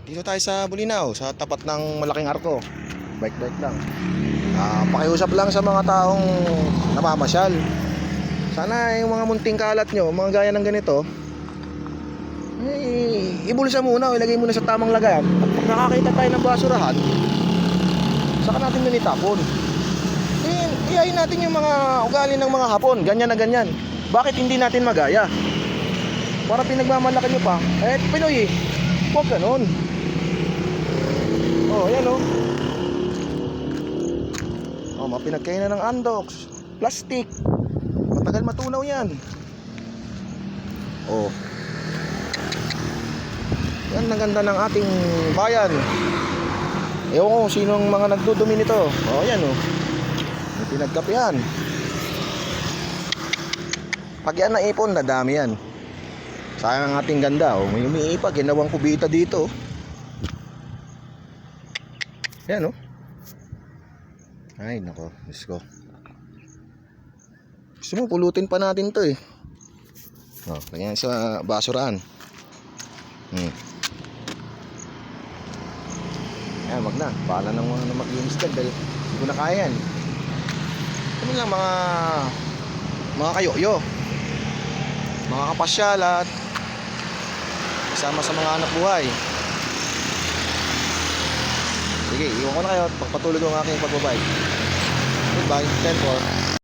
Dito tayo sa Bulinaw, sa tapat ng malaking arko. Bike lang. Pakiusap lang sa mga taong namamasyal. Sana yung mga munting kalat nyo, mga gaya ng ganito, ibulsa muna o ilagay muna sa tamang lagayan. At pag nakakita tayo ng basurahan, saka natin yun itapon. Iyayin natin yung mga ugali ng mga Hapon, ganyan na ganyan. Bakit hindi natin magaya? Para pinagmamalaki nyo pa. Pinoy huwag ganun. Yan mapinagkainan ng andox, plastic. Matagal matunaw yan. Yan ang ganda ng ating bayan. Ewan ko sinong mga nagdudumi nito. Yan may pinagkapihan. Pag yan naipon, nadami yan. Sayang ang ating ganda. May umiipag, ginawang kubita dito. Yan ay nako, let's go. Gusto mo pulutin pa natin to lagyan sa basurahan. Yan, wag na. Paala nang mag-i-install dahil hindi ko na kaya yan. Ano lang mga kayoyo, mga kapasyal at kasama sa mga anak buhay. Sige, iwan ko na kayo at pagpatuloy ko ang aking pagbabike. Goodbye, 10-4.